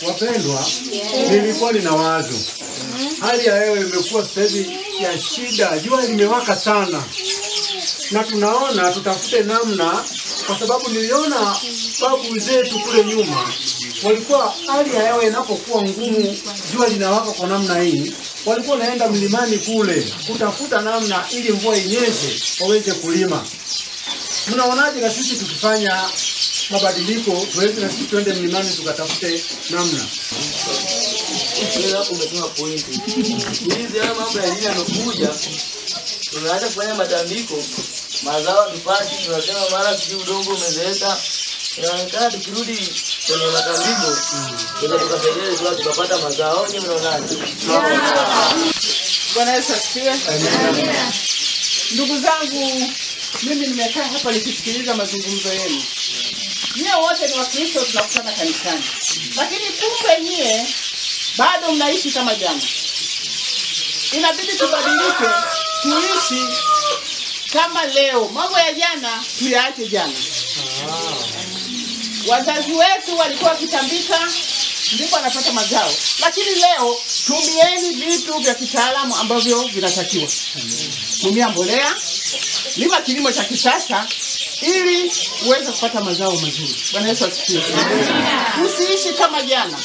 Wapendwa, nilikuwa nina wazo. Hali ya hewa imekuwa sasa hivi ya shida, jua limewaka sana. Na tunaona tutafute namna, kwa sababu niliona babu zetu kule nyuma walikuwa hali ya hewa inapokuwa ngumu, jua linawaka kwa namna hii, walikuwa naenda mlimani kule kutafuta namna ili mvua inyeshe waweze kulima. Mnaonaje na sisi tukifanya mabadiliko, tuweze na sisi twende mlimani tukatafute namna? Hapo umesema pointi. Hizi haya mambo ya dini yanokuja, tunaanza kufanya matambiko, mazao tupati, tunasema mara sisi udongo umezeeka. Inaonekana tukirudi kwenye matambiko, tukasaidia kwa tukapata mazao. Ni mnaonaje? Bwana Yesu asifiwe. Amen. Ndugu zangu, mimi nimekaa hapa nikisikiliza mazungumzo yenu. Nyie wote ni Wakristo, tunakutana kanisani. Lakini kumbe nyie bado mnaishi kama jana. Inabidi tubadilike, tuishi kama leo. Mambo ya jana tuyaache jana. Wazazi wetu walikuwa wakitambika ndipo wanapata mazao. Lakini leo tumieni vitu vya kitaalamu ambavyo vinatakiwa. Tumia mbolea, lima kilimo cha kisasa ili uweze kupata mazao mazuri. Bwana Yesu asifiwe. Tusiishi kama jana.